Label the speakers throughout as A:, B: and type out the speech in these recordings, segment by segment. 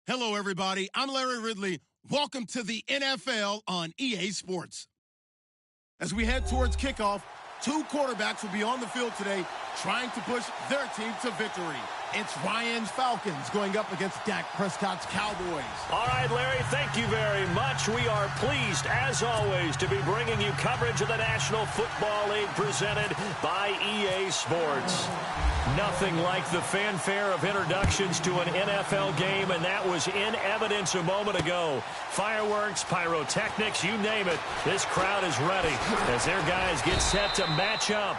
A: Hello, everybody. I'm Larry Ridley. Welcome to the NFL on EA Sports. As we head towards kickoff, two quarterbacks will be on the field today trying to push their team to victory. It's Ryan's Falcons going up against Dak Prescott's Cowboys.
B: All right, Larry, thank you very much. We are pleased, as always, to be bringing you coverage of the National Football League presented by EA Sports. Nothing like the fanfare of introductions to an NFL game, and that was in evidence a moment ago. Fireworks, pyrotechnics, you name it. This crowd is ready as their guys get set to match up.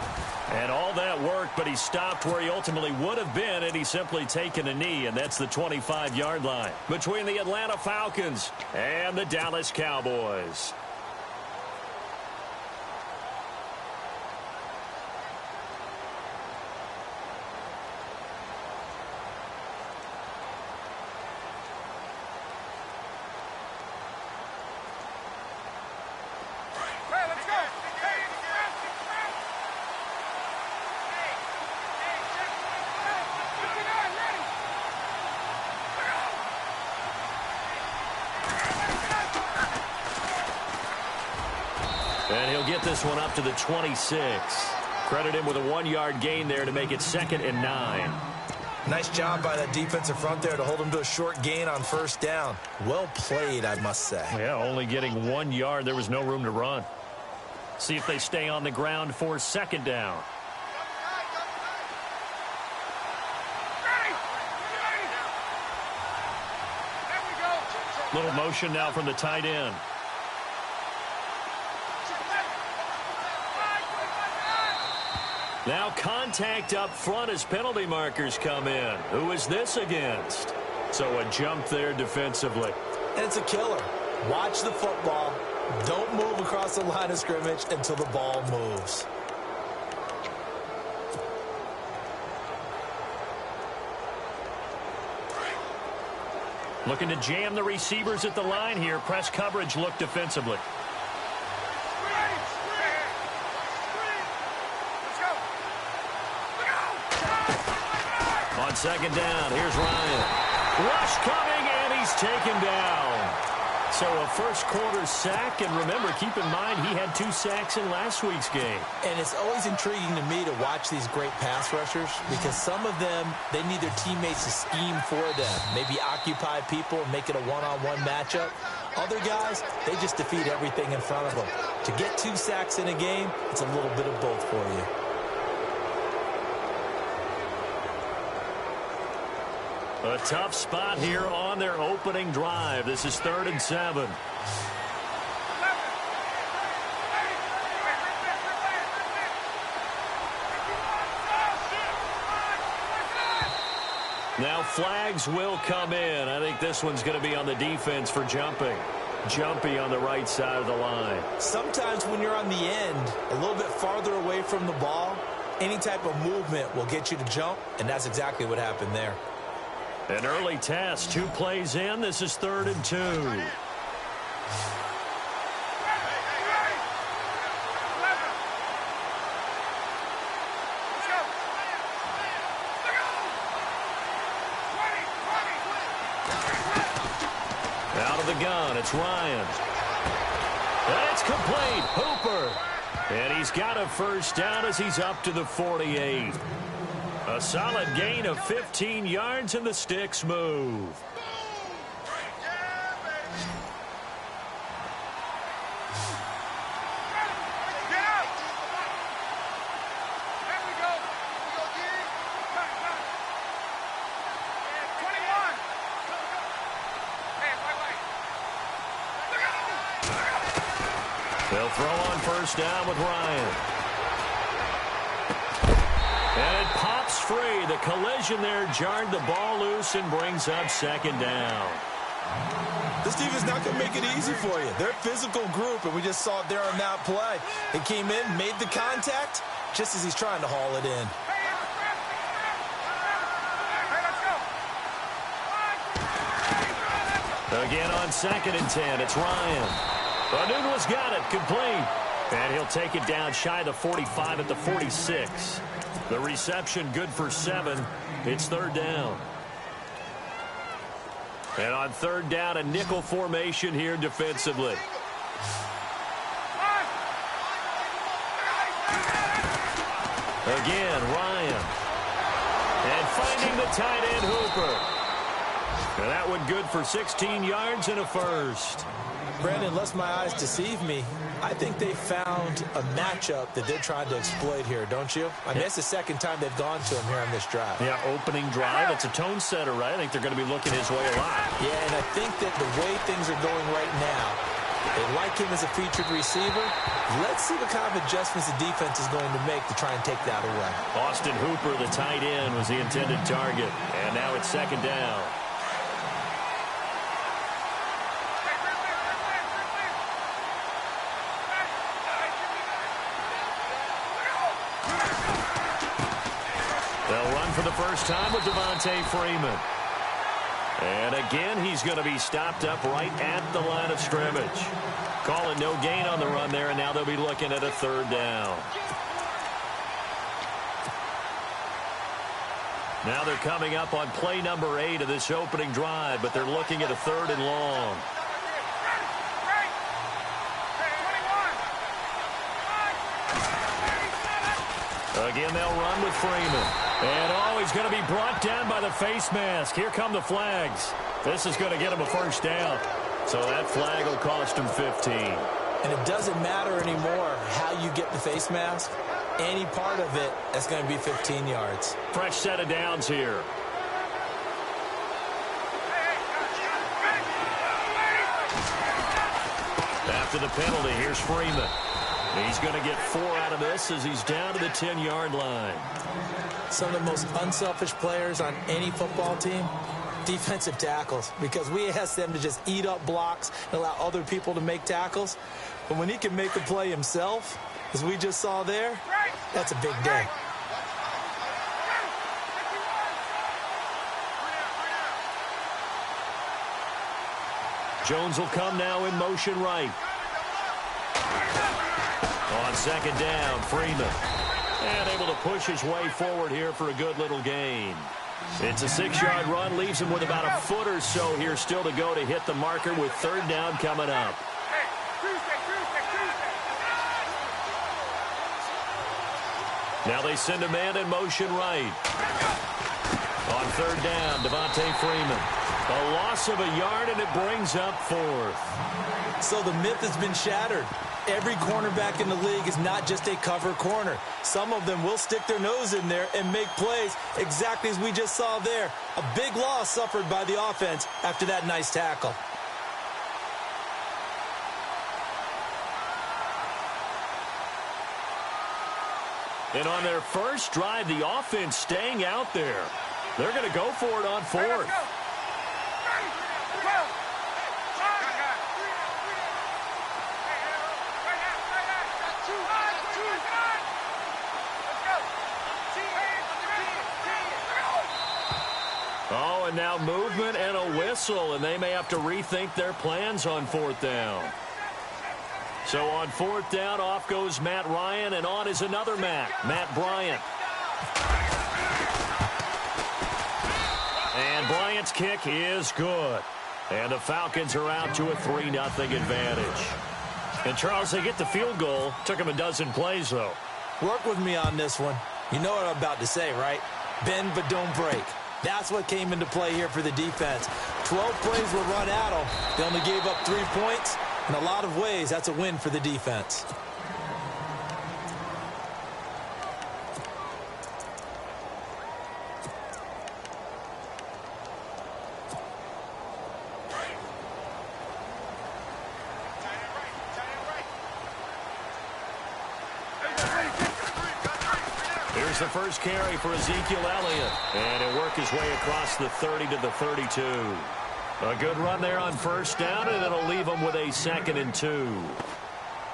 B: And all that worked, but he stopped where he ultimately would have been had he simply taken a knee, and that's the 25-yard line between the Atlanta Falcons and the Dallas Cowboys. And he'll get this one up to the 26. Credit him with a 1-yard gain there to make it 2nd and 9.
C: Nice job by that defensive front there to hold him to a short gain on first down. Well played, I must say.
B: Yeah, only getting 1 yard. There was no room to run. See if they stay on the ground for 2nd down. Little motion now from the tight end. Now contact up front as penalty markers come in. Who is this against? So a jump there defensively.
C: And it's a killer. Watch the football. Don't move across the line of scrimmage until the ball moves.
B: Looking to jam the receivers at the line here. Press coverage look defensively. On 2nd down, here's Ryan. Rush coming, and he's taken down. So a first-quarter sack, and remember, keep in mind, he had 2 sacks in last week's game.
C: And it's always intriguing to me to watch these great pass rushers because some of them, they need their teammates to scheme for them. Maybe occupy people and make it a one-on-one matchup. Other guys, they just defeat everything in front of them. To get 2 sacks in a game, it's a little bit of both for you.
B: A tough spot here on their opening drive. This is 3rd and 7. Now flags will come in. I think this one's going to be on the defense for jumping. Jumpy on the right side of the line.
C: Sometimes when you're on the end, a little bit farther away from the ball, any type of movement will get you to jump, and that's exactly what happened there.
B: An early test, 2 plays in. This is 3rd and 2. Out of the gun, it's Ryan. And it's complete. Hooper. And he's got a first down as he's up to the 48. A solid gain of 15 yards, and the sticks move. They'll throw on first down with Ryan. And it pops free. The collision there jarred the ball loose and brings up 2nd down.
C: This team is not going to make it easy for you. They're a physical group, and we just saw it there on that play. They came in, made the contact, just as he's trying to haul it in.
B: Again on 2nd and 10, it's Ryan. Anunwa's got it, complete. And he'll take it down shy of the 45 at the 46. The reception good for 7. It's 3rd down. And on third down, a nickel formation here defensively. Again, Ryan. And finding the tight end, Hooper. And that one good for 16 yards and a first.
C: Brandon, unless my eyes deceive me, I think they found a matchup that they're trying to exploit here, don't you? I mean, it's the second time they've gone to him here on this drive.
B: Yeah, opening drive. It's a tone setter, right? I think they're going to be looking his way a lot.
C: Yeah, and I think that the way things are going right now, they like him as a featured receiver. Let's see what kind of adjustments the defense is going to make to try and take that away.
B: Austin Hooper, the tight end, was the intended target. And now it's second down. They'll run for the first time with Devontae Freeman. And again, he's going to be stopped up right at the line of scrimmage. Calling no gain on the run there, and now they'll be looking at a third down. Now they're coming up on play number 8 of this opening drive, but they're looking at a third and long. Again, they'll run with Freeman. And, oh, he's going to be brought down by the face mask. Here come the flags. This is going to get him a first down. So that flag will cost him 15.
C: And it doesn't matter anymore how you get the face mask. Any part of it, that's going to be 15 yards.
B: Fresh set of downs here. After the penalty, here's Freeman. He's going to get 4 out of this as he's down to the 10-yard line.
C: Some of the most unselfish players on any football team, defensive tackles, because we ask them to just eat up blocks and allow other people to make tackles. But when he can make a play himself, as we just saw there, that's a big day.
B: Jones will come now in motion right. On second down, Freeman. And able to push his way forward here for a good little gain. It's a 6-yard run, leaves him with about a foot or so here still to go to hit the marker with third down coming up. Now they send a man in motion right. On third down, Devontae Freeman. A loss of a yard, and it brings up 4th.
C: So the myth has been shattered. Every cornerback in the league is not just a cover corner. Some of them will stick their nose in there and make plays exactly as we just saw there. A big loss suffered by the offense after that nice tackle.
B: And on their first drive, the offense staying out there. They're going to go for it on 4th. Oh, and now movement and a whistle, and they may have to rethink their plans on 4th down. So on 4th down, off goes Matt Ryan, and on is another Matt Bryant. And Bryant's kick is good. And the Falcons are out to a 3-0 advantage. And, Charles, they get the field goal. Took them a dozen plays, though.
C: Work with me on this one. You know what I'm about to say, right? Bend but don't break. That's what came into play here for the defense. 12 plays were run at them. They only gave up 3 points. In a lot of ways, that's a win for the defense.
B: Here's the first carry for Ezekiel Elliott. And he'll work his way across the 30 to the 32. A good run there on first down, and it'll leave them with a 2nd and 2.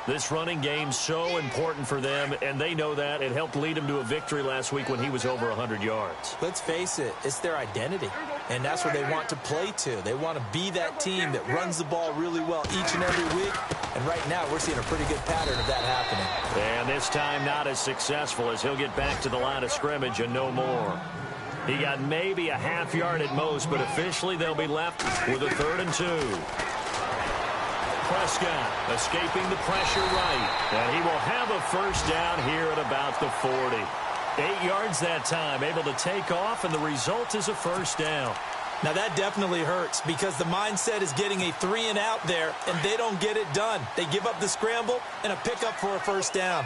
B: This running game's so important for them, and they know that. It helped lead them to a victory last week when he was over 100 yards.
C: Let's face it, it's their identity, and that's what they want to play to. They want to be that team that runs the ball really well each and every week, and right now we're seeing a pretty good pattern of that happening.
B: And this time not as successful as he'll get back to the line of scrimmage and no more. He got maybe a half yard at most, but officially they'll be left with a 3rd and 2. Prescott escaping the pressure right. And he will have a first down here at about the 40. 8 yards that time, able to take off, and the result is a first down.
C: Now that definitely hurts because the mindset is getting a 3 and out there, and they don't get it done. They give up the scramble and a pickup for a first down.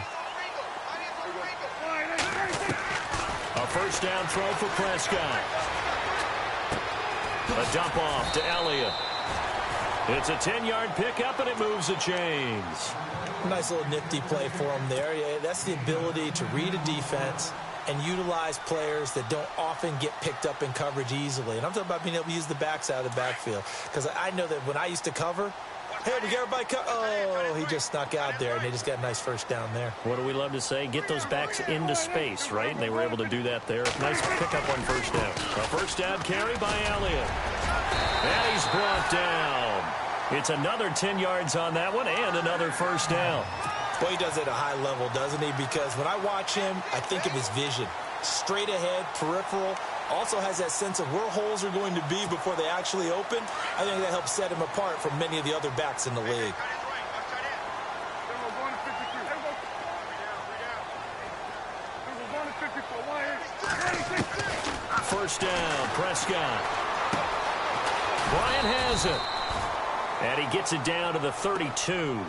B: A first down throw for Prescott. A dump off to Elliott. It's a 10-yard pickup, and it moves the chains.
C: Nice little nifty play for him there. Yeah, that's the ability to read a defense and utilize players that don't often get picked up in coverage easily. And I'm talking about being able to use the backs out of the backfield. Because I know that when I used to cover, hey, we got everybody oh, he just snuck out there, and they just got a nice first down there.
B: What do we love to say? Get those backs into space, right? And they were able to do that there. Nice pickup on first down. A first down carry by Elliott. And he's brought down. It's another 10 yards on that one and another first down.
C: Well, he does it at a high level, doesn't he? Because when I watch him, I think of his vision. Straight ahead, peripheral. Also has that sense of where holes are going to be before they actually open. I think that helps set him apart from many of the other backs in the league.
B: First down, Prescott. Bryant has it. And he gets it down to the 32.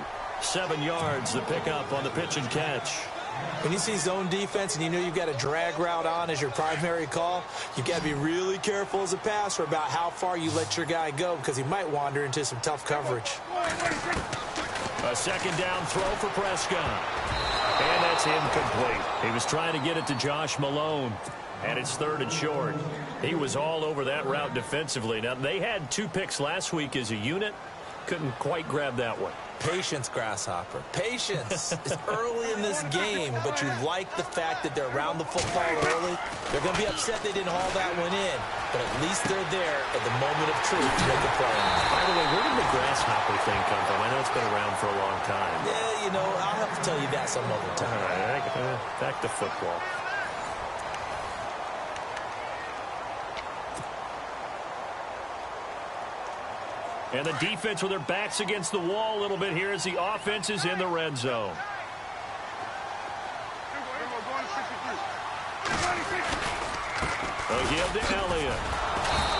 B: 7 yards, the pickup on the pitch and catch.
C: When you see zone defense and you know you've got a drag route on as your primary call, you've got to be really careful as a passer about how far you let your guy go because he might wander into some tough coverage.
B: A second down throw for Prescott. And that's incomplete. He was trying to get it to Josh Malone. And it's 3rd and short. He was all over that route defensively. Now, they had 2 picks last week as a unit. Couldn't quite grab that one.
C: Patience, Grasshopper. Patience. It's early in this game, but you like the fact that they're around the football early. They're going to be upset they didn't haul that one in, but at least they're there at the moment of truth to make a play.
B: By the way, where did the Grasshopper thing come from? I know it's been around for a long time.
C: Yeah, you know, I'll have to tell you that some other time.
B: All right, back to football. And the defense with their backs against the wall a little bit here as the offense is in the red zone. They'll give to Elliott.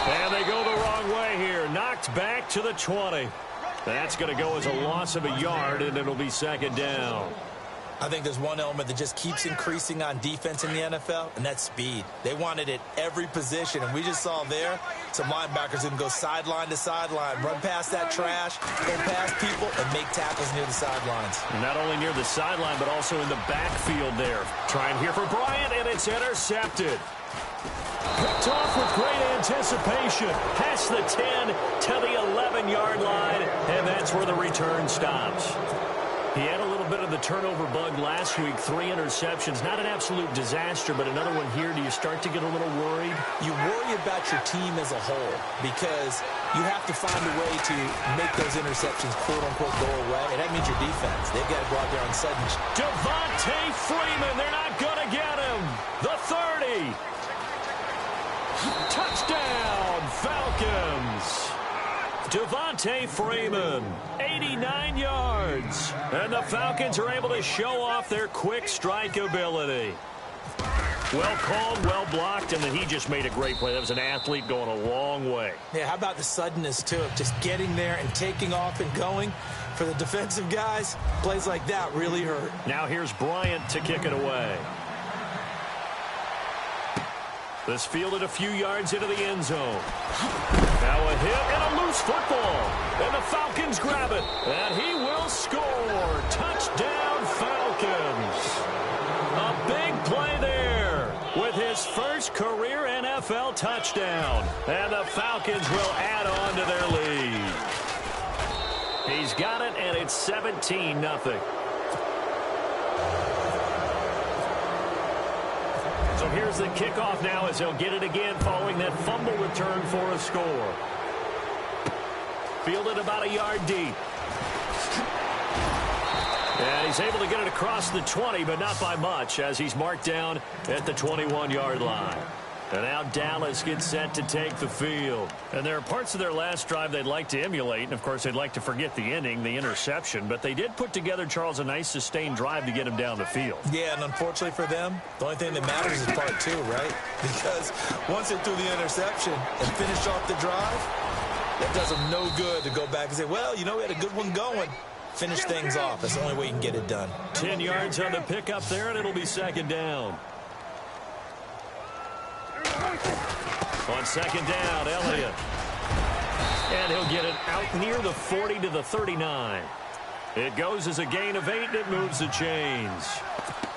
B: And they go the wrong way here. Knocked back to the 20. That's going to go as a loss of a yard, and it'll be second down.
C: I think there's one element that just keeps increasing on defense in the NFL, and that's speed. They want it at every position, and we just saw there some linebackers who can go sideline to sideline, run past that trash, go past people, and make tackles near the sidelines.
B: And not only near the sideline, but also in the backfield there. Trying here for Bryant, and it's intercepted. Picked off with great anticipation. Past the 10 to the 11-yard line, and that's where the return stops. He had a little bit of the turnover bug last week, 3 interceptions. Not an absolute disaster, but another one here. Do you start to get a little worried?
C: You worry about your team as a whole because you have to find a way to make those interceptions, quote-unquote, go away, and that means your defense. They've got to go out there on sudden.
B: Devontae Freeman, they're not going to get him. The 30. Touchdown, Falcons. Devontae Freeman, 89 yards. And the Falcons are able to show off their quick strike ability. Well called, well blocked, and then he just made a great play. That was an athlete going a long way.
C: Yeah, how about the suddenness, too, of just getting there and taking off and going? For the defensive guys, plays like that really hurt.
B: Now here's Bryant to kick it away. This fielded a few yards into the end zone. Now a hit and a loose football. And the Falcons grab it. And he will score. Touchdown, Falcons. A big play there with his first career NFL touchdown. And the Falcons will add on to their lead. He's got it, and it's 17-0. So here's the kickoff now as he'll get it again following that fumble return for a score. Fielded about a yard deep. And he's able to get it across the 20, but not by much as he's marked down at the 21-yard line. And now Dallas gets set to take the field. And there are parts of their last drive they'd like to emulate. And, of course, they'd like to forget the inning, the interception. But they did put together, Charles, a nice sustained drive to get him down the field.
C: Yeah, and unfortunately for them, the only thing that matters is part two, right? Because once they threw the interception and finished off the drive, that does them no good to go back and say, well, you know, we had a good one going. Finish things off. That's the only way you can get it done.
B: 10 yards on the pickup there, and it'll be second down. On second down, Elliott. And he'll get it out near the 40 to the 39. It goes as a gain of 8, and it moves the chains.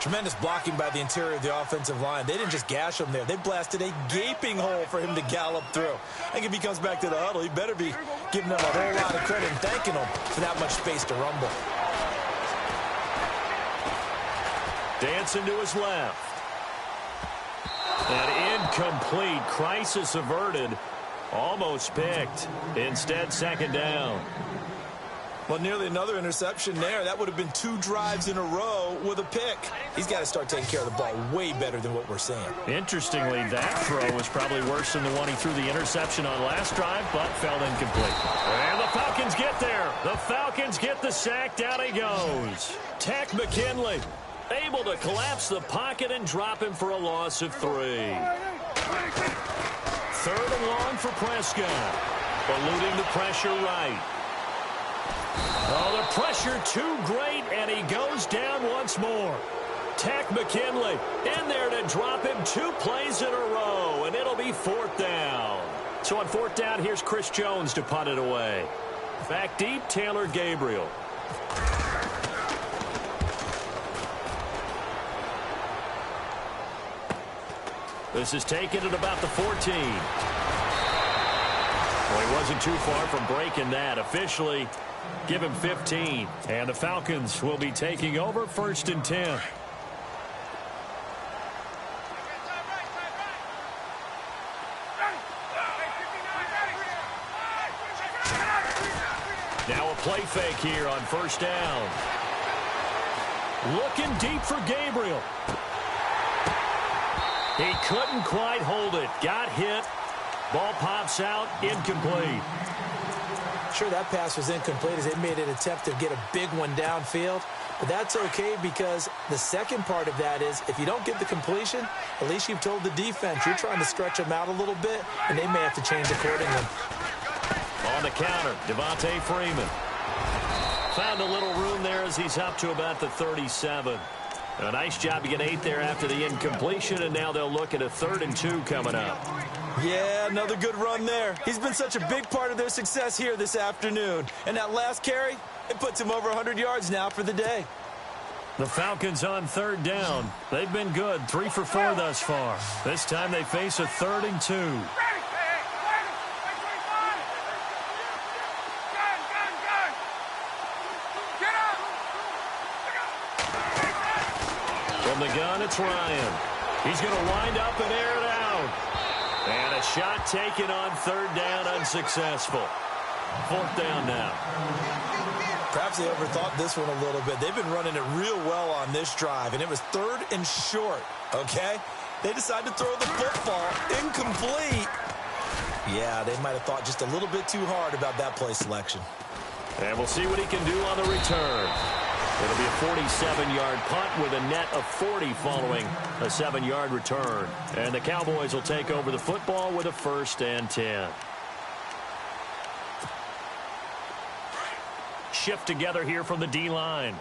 C: Tremendous blocking by the interior of the offensive line. They didn't just gash him there. They blasted a gaping hole for him to gallop through. I think if he comes back to the huddle, he better be giving them a whole lot of credit and thanking them for that much space to rumble.
B: Dancing to his left. And incomplete. Crisis averted. Almost picked. Instead, second down.
C: Well, nearly another interception there. That would have been 2 drives in a row with a pick. He's got to start taking care of the ball way better than what we're seeing.
B: Interestingly, that throw was probably worse than the one he threw the interception on last drive, but fell incomplete. And the Falcons get there. The Falcons get the sack. Down he goes. Tech McKinley able to collapse the pocket and drop him for a loss of 3. 3rd and long for Prescott. Eluding the pressure right. Oh, the pressure too great, and he goes down once more. Tech McKinley in there to drop him 2 plays in a row, and it'll be 4th down. So on 4th down, here's Chris Jones to punt it away. Back deep, Taylor Gabriel. This is taken at about the 14. Well, he wasn't too far from breaking that. Officially, give him 15. And the Falcons will be taking over 1st and 10. Now a play fake here on 1st down. Looking deep for Gabriel. He couldn't quite hold it. Got hit. Ball pops out. Incomplete.
C: Sure, that pass was incomplete as they made an attempt to get a big one downfield. But that's okay because the second part of that is if you don't get the completion, at least you've told the defense you're trying to stretch them out a little bit, and they may have to change accordingly.
B: On the counter, Devontae Freeman. Found a little room there as he's up to about the 37. A nice job to get 8 there after the incompletion, and now they'll look at a 3rd and 2 coming up.
C: Yeah, another good run there. He's been such a big part of their success here this afternoon. And that last carry, it puts him over 100 yards now for the day.
B: The Falcons on 3rd down. They've been good, 3 for 4 thus far. This time they face a 3rd and 2. From the gun, it's Ryan. He's going to wind up and air it out. And a shot taken on 3rd down, unsuccessful. 4th down now.
C: Perhaps they overthought this one a little bit. They've been running it real well on this drive, and it was 3rd and short, okay? They decided to throw the football incomplete. Yeah, they might have thought just a little bit too hard about that play selection.
B: And we'll see what he can do on the return. It'll be a 47-yard punt with a net of 40 following a 7-yard return. And the Cowboys will take over the football with a 1st and 10. Shift together here from the D-line.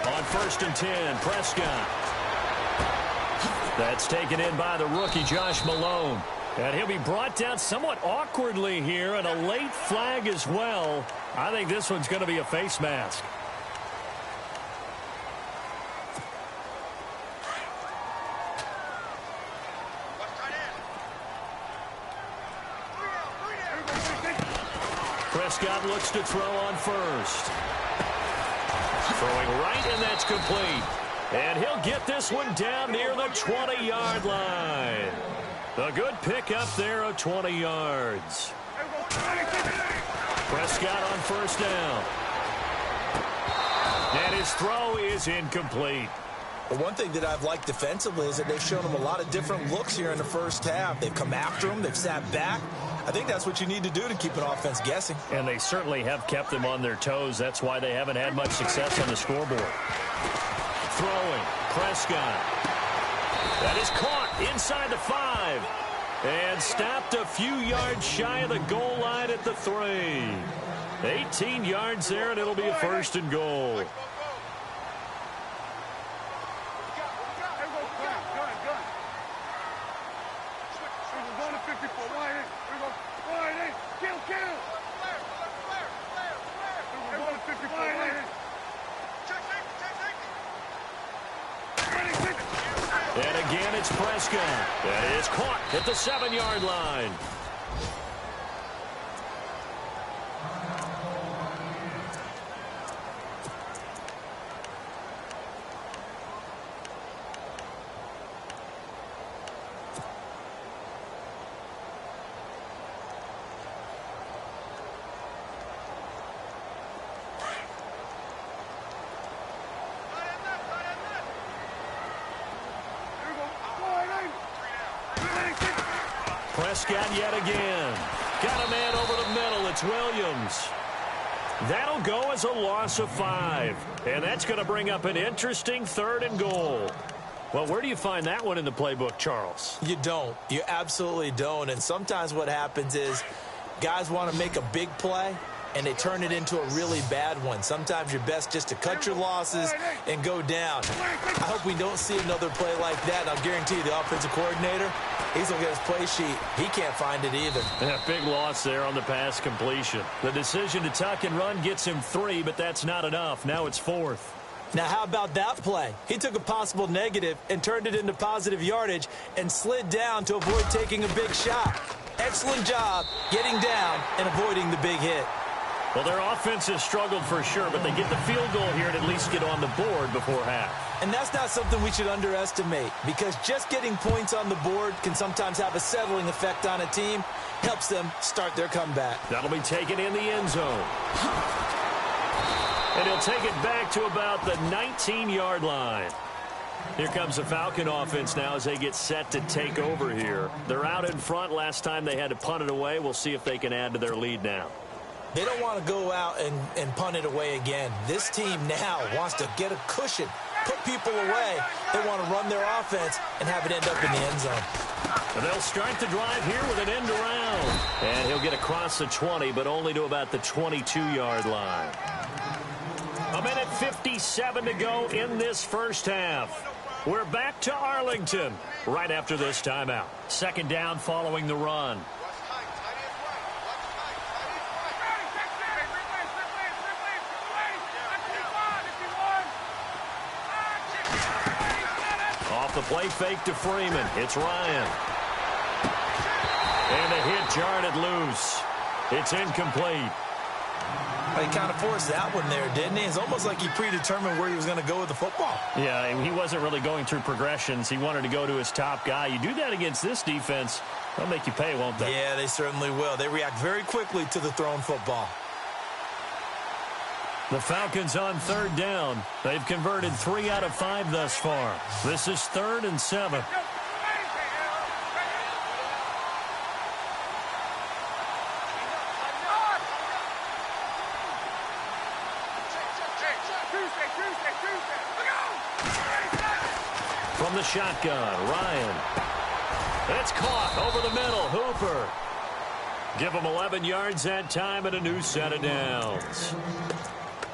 B: On 1st and 10, Prescott. That's taken in by the rookie, Josh Malone. And he'll be brought down somewhat awkwardly here, and a late flag as well. I think this one's going to be a face mask. Prescott looks to throw on 1st. Throwing right, and that's complete. And he'll get this one down near the 20-yard line. A good pick up there of 20 yards. Prescott on 1st down. And his throw is incomplete.
C: But one thing that I've liked defensively is that they've shown him a lot of different looks here in the first half. They've come after him. They've sat back. I think that's what you need to do to keep an offense guessing.
B: And they certainly have kept them on their toes. That's why they haven't had much success on the scoreboard. Throwing. Prescott. That is caught inside the 5. And stopped a few yards shy of the goal line at the 3. 18 yards there, and it'll be a first and goal. And again, it's Prescott. That is caught at the 7-yard line. Prescott yet again. Got a man over the middle. It's Williams. That'll go as a loss of 5. And that's going to bring up an interesting 3rd and goal. Well, where do you find that one in the playbook, Charles?
C: You don't. You absolutely don't. And sometimes what happens is guys want to make a big play, and they turn it into a really bad one. Sometimes you're best just to cut your losses and go down. I hope we don't see another play like that. I'll guarantee you the offensive coordinator, he's looking at his play sheet. He can't find it either.
B: Yeah, big loss there on the pass completion. The decision to tuck and run gets him 3, but that's not enough. Now it's 4th.
C: Now, how about that play? He took a possible negative and turned it into positive yardage and slid down to avoid taking a big shot. Excellent job getting down and avoiding the big hit.
B: Well, their offense has struggled for sure, but they get the field goal here and at least get on the board before half.
C: And that's not something we should underestimate, because just getting points on the board can sometimes have a settling effect on a team. Helps them start their comeback.
B: That'll be taken in the end zone. And he'll take it back to about the 19-yard line. Here comes the Falcon offense now as they get set to take over here. They're out in front. Last time they had to punt it away. We'll see if they can add to their lead now.
C: They don't want to go out and punt it away again. This team now wants to get a cushion, put people away. They want to run their offense and have it end up in the end zone.
B: And they'll start the drive here with an end around. And he'll get across the 20, but only to about the 22-yard line. 1:57 to go in this first half. We're back to Arlington right after this timeout. 2nd down following the run. Off the play fake to Freeman. It's Ryan. And the hit jarred it loose. It's incomplete.
C: He kind of forced that one there, didn't he? It's almost like he predetermined where he was going to go with the football.
B: Yeah, he wasn't really going through progressions. He wanted to go to his top guy. You do that against this defense, they'll make you pay, won't they?
C: Yeah, they certainly will. They react very quickly to the thrown football.
B: The Falcons on 3rd down. They've converted 3 out of 5 thus far. This is 3rd and 7. From the shotgun, Ryan. It's caught over the middle. Hooper. Give him 11 yards that time and a new set of downs.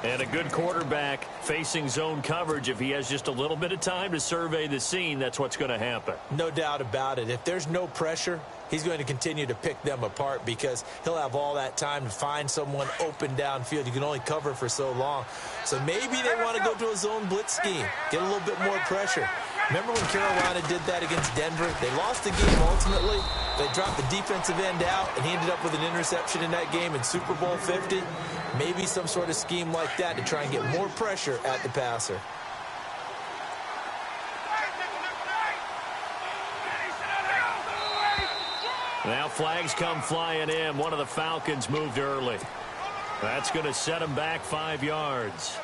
B: And a good quarterback facing zone coverage. If he has just a little bit of time to survey the scene, that's what's going to happen.
C: No doubt about it. If there's no pressure, he's going to continue to pick them apart because he'll have all that time to find someone open downfield. You can only cover for so long. So maybe they want to go to a zone blitz scheme, get a little bit more pressure. Remember when Carolina did that against Denver? They lost the game ultimately. They dropped the defensive end out, and he ended up with an interception in that game in Super Bowl 50. Maybe some sort of scheme like that to try and get more pressure at the passer.
B: Now flags come flying in. One of the Falcons moved early. That's going to set him back 5 yards.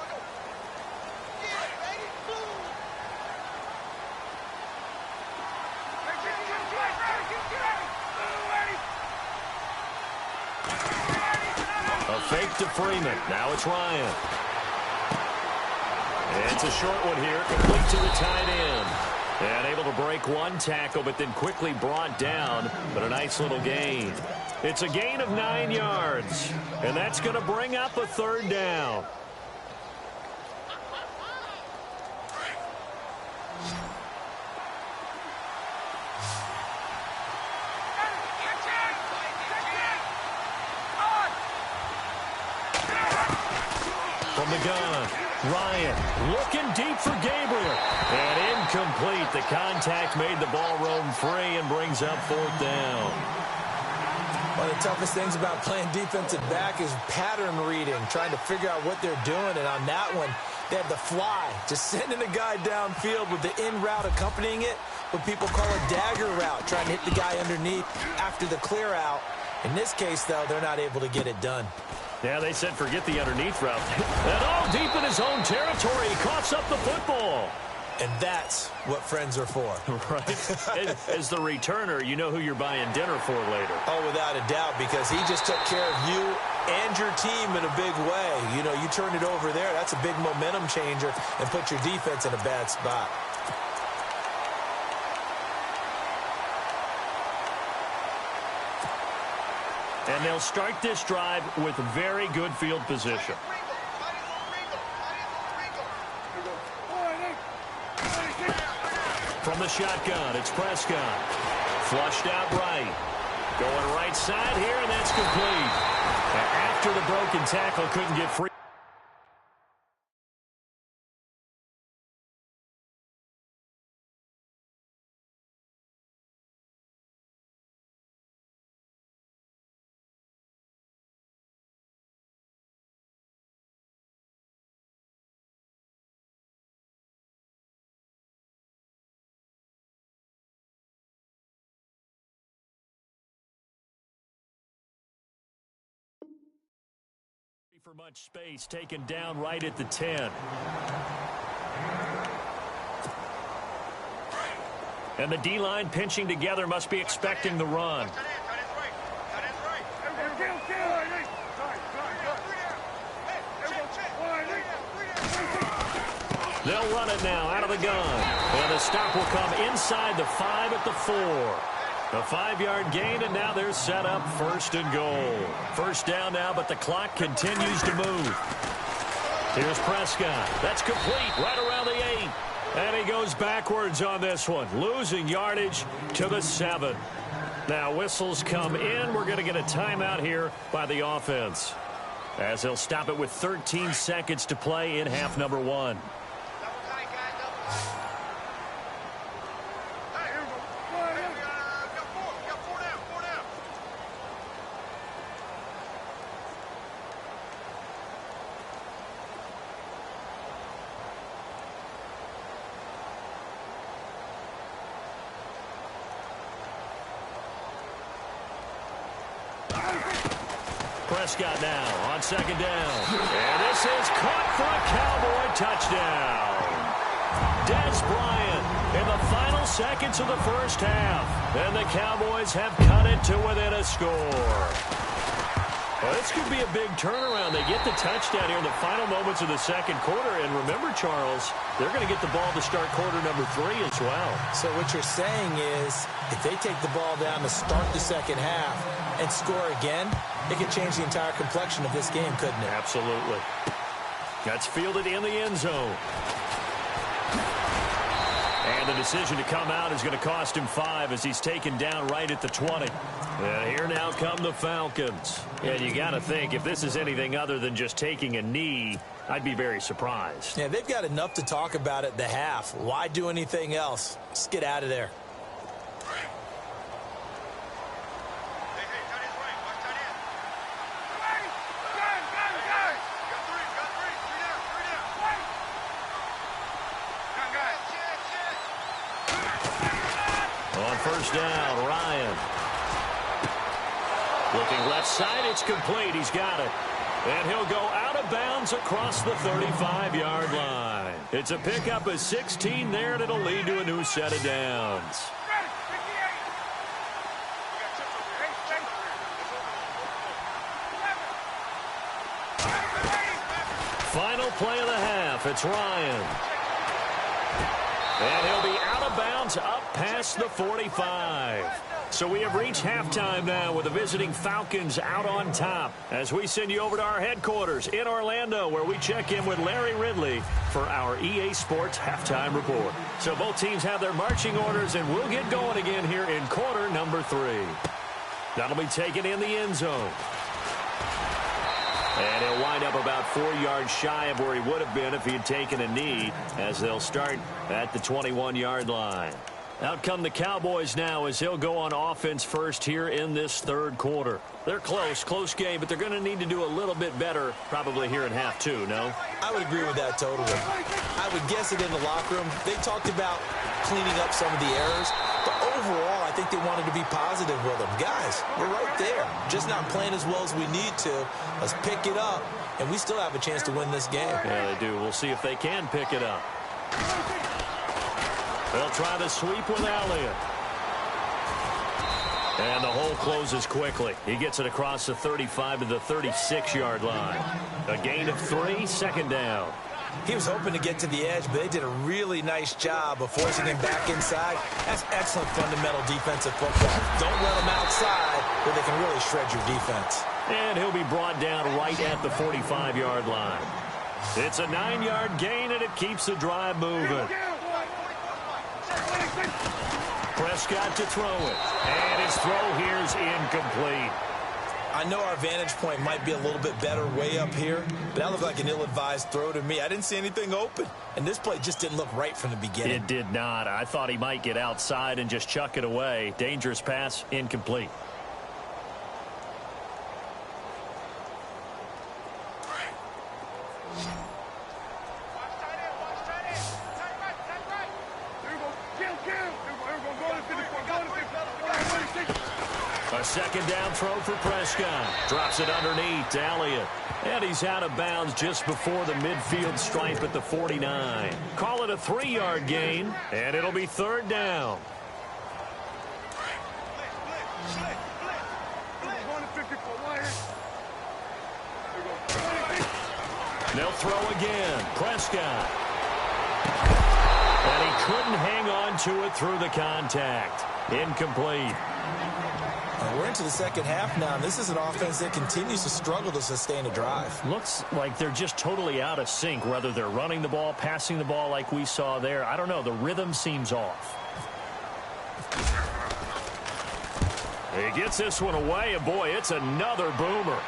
B: Fake to Freeman. Now it's Ryan. It's a short one here, complete to the tight end. And able to break one tackle, but then quickly brought down. But a nice little gain. It's a gain of 9 yards. And that's going to bring up a third down. From the gun, Ryan looking deep for Gabriel. And incomplete. The contact made the ball roam free and brings up fourth down.
C: One of the toughest things about playing defensive back is pattern reading, trying to figure out what they're doing. And on that one, they had the fly, just sending a guy downfield with the in route accompanying it, what people call a dagger route, trying to hit the guy underneath after the clear out. In this case, though, they're not able to get it done.
B: Yeah, they said forget the underneath route. And all deep in his own territory, he coughs up the football.
C: And that's what friends are for.
B: Right. As the returner, you know who you're buying dinner for later.
C: Oh, without a doubt, because he just took care of you and your team in a big way. You know, you turn it over there, that's a big momentum changer and put your defense in a bad spot.
B: And they'll start this drive with very good field position. From the shotgun, it's Prescott. Flushed out right. Going right side here, and that's complete. After the broken tackle, couldn't get free. For much space, taken down right at the 10. And the D-line pinching together, must be expecting the run. They'll run it now out of the gun. And the stop will come inside the 5 at the 4. A 5-yard gain, and now they're set up first and goal. First down now, but the clock continues to move. Here's Prescott. That's complete right around the 8. And he goes backwards on this one, losing yardage to the 7. Now whistles come in. We're going to get a timeout here by the offense, as they'll stop it with 13 seconds to play in half number 1. Prescott now on second down. And this is caught for a Cowboy touchdown. Des Bryant in the final seconds of the first half. And the Cowboys have cut it to within a score. Well, this could be a big turnaround. They get the touchdown here in the final moments of the second quarter. And remember, Charles, they're going to get the ball to start quarter number 3 as well. So what you're saying is, if they take the ball down to start the second half and score again, it could change the entire complexion of this game, couldn't it? Absolutely. That's fielded in the end zone. And the decision to come out is going to cost him 5 as he's taken down right at the 20. And here now come the Falcons. And you got to think, if this is anything other than just taking a knee, I'd be very surprised. Yeah, they've got enough to talk about at the half. Why do anything else? Just get out of there. First down, Ryan. Looking left side, it's complete. He's got it. And he'll go out of bounds across the 35-yard line. It's a pickup of 16 there, and it'll lead to a new set of downs. Final play of the half. It's Ryan. And he'll be out of bounds up past the 45. So we have reached halftime now with the visiting Falcons out on top as we send you over to our headquarters in Orlando where we check in with Larry Ridley for our EA Sports halftime report. So both teams have their marching orders and we'll get going again here in quarter number 3. That'll be taken in the end zone. And he'll wind up about 4 yards shy of where he would have been if he had taken a knee as they'll start at the 21-yard line. Out come the Cowboys now as he'll go on offense first here in this third quarter. They're close game, but they're going to need to do a little bit better probably here in half 2, no?
C: I would agree with that totally. I would guess it in the locker room. They talked about cleaning up some of the errors, but overall I think they wanted to be positive with them. Guys, we're right there. Just not playing as well as we need to. Let's pick it up, and we still have a chance to win this game.
B: Yeah, they do. We'll see if they can pick it up. They'll try the sweep with Elliott. And the hole closes quickly. He gets it across the 35 to the 36-yard line. A gain of 3, second down.
C: He was hoping to get to the edge, but they did a really nice job of forcing him back inside. That's excellent fundamental defensive football. Don't let him outside where they can really shred your defense.
B: And he'll be brought down right at the 45-yard line. It's a 9-yard gain, and it keeps the drive moving. Prescott to throw it. And his throw here is incomplete.
C: I know our vantage point might be a little bit better way up here, but that looked like an ill-advised throw to me. I didn't see anything open, and this play just didn't look right from the beginning.
B: It did not. I thought he might get outside and just chuck it away. Dangerous pass, incomplete. A second down throw for Prescott. Drops it underneath to Elliott. And he's out of bounds just before the midfield stripe at the 49. Call it a 3-yard gain, and it'll be third down. They'll throw again. Prescott. And he couldn't hang on to it through the contact. Incomplete.
C: We're into the second half now, and this is an offense that continues to struggle to sustain a drive.
B: Looks like they're just totally out of sync, whether they're running the ball, passing the ball like we saw there. I don't know. The rhythm seems off. He gets this one away, and boy, it's another boomer.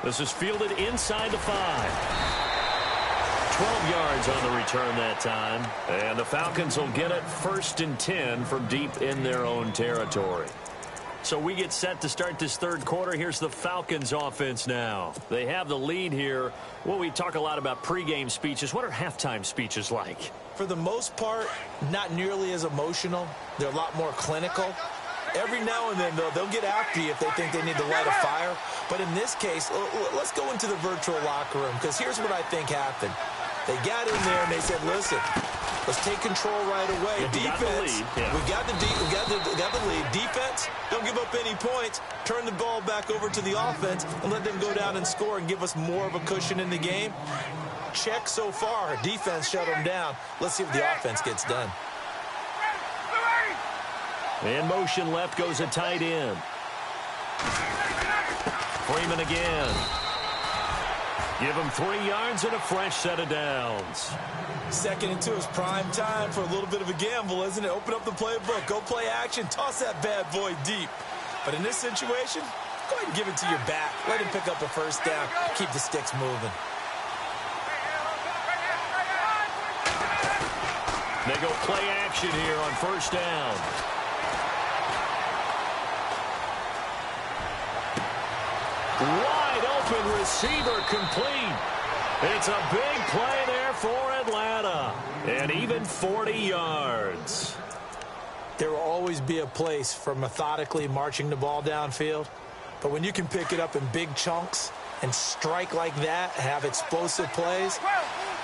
B: This is fielded inside the 5. 12 yards on the return that time. And the Falcons will get it 1st and 10 from deep in their own territory. So we get set to start this third quarter. Here's the Falcons offense now. They have the lead here. Well, we talk a lot about pregame speeches. What are halftime speeches like?
C: For the most part, not nearly as emotional. They're a lot more clinical. Every now and then, though, they'll get after you if they think they need to light a fire. But in this case, let's go into the virtual locker room, because here's what I think happened. They got in there and they said, listen, let's take control right away. Defense, we got the lead. Defense, don't give up any points. Turn the ball back over to the offense and let them go down and score and give us more of a cushion in the game. Check so far. Defense shut them down. Let's see if the offense gets done.
B: In motion left goes a tight end. Freeman again. Give him 3 yards and a fresh set of downs.
C: 2nd and 2 is prime time for a little bit of a gamble, isn't it? Open up the playbook. Go play action. Toss that bad boy deep. But in this situation, go ahead and give it to your back. Let him pick up a first down. Keep the sticks moving.
B: They go play action here on first down. Wide open receiver complete. It's a big play there for Atlanta. And even 40 yards.
C: There will always be a place for methodically marching the ball downfield. But when you can pick it up in big chunks and strike like that, have explosive plays,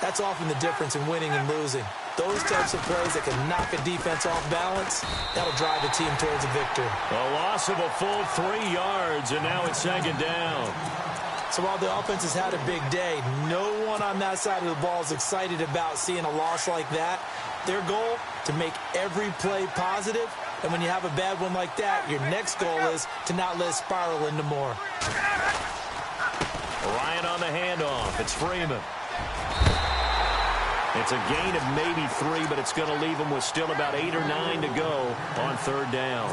C: that's often the difference in winning and losing. Those types of plays that can knock a defense off balance, that'll drive a team towards a victory.
B: A loss of a full 3 yards, and now it's second down.
C: So while the offense has had a big day, no one on that side of the ball is excited about seeing a loss like that. Their goal, to make every play positive. And when you have a bad one like that, your next goal is to not let it spiral into more.
B: Ryan on the handoff. It's Freeman. It's a gain of maybe 3, but it's going to leave them with still about 8 or 9 to go on 3rd down.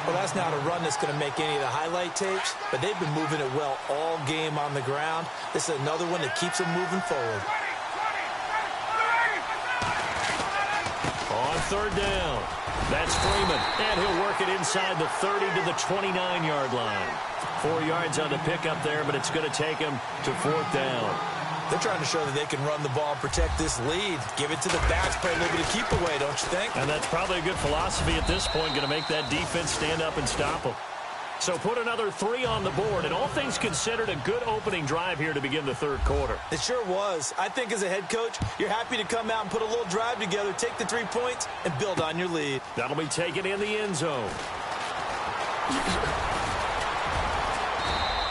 C: Well, that's not a run that's going to make any of the highlight tapes, but they've been moving it well all game on the ground. This is another one that keeps them moving forward.
B: On 3rd down, that's Freeman, and he'll work it inside the 30 to the 29-yard line. 4 yards on the pickup there, but it's going to take him to 4th down.
C: They're trying to show that they can run the ball and protect this lead. Give it to the backs, play a little bit of keep away, don't you think?
B: And that's probably a good philosophy at this point, going to make that defense stand up and stop them. So put another 3 on the board, and all things considered, a good opening drive here to begin the 3rd quarter.
C: It sure was. I think as a head coach, you're happy to come out and put a little drive together, take the 3 points, and build on your lead.
B: That'll be taken in the end zone.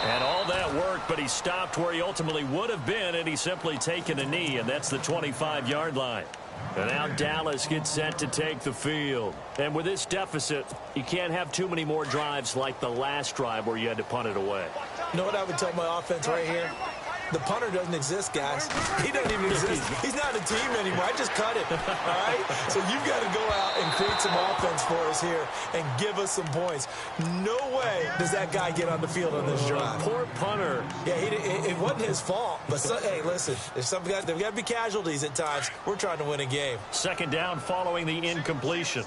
B: And all that worked, but he stopped where he ultimately would have been, and he's simply taken a knee, and that's the 25-yard line. And now Dallas gets set to take the field. And with this deficit, you can't have too many more drives like the last drive where you had to punt it away.
C: You know what I would tell my offense right here? The punter doesn't exist, guys. He doesn't even exist. He's not a team anymore. I just cut it, all right? So you've got to go out and create some offense for us here and give us some points. No way does that guy get on the field on this drive.
B: Poor punter.
C: Yeah, it wasn't his fault. But, hey, listen, there's some guys, there's got to be casualties at times. We're trying to win a game.
B: 2nd down following the incompletion.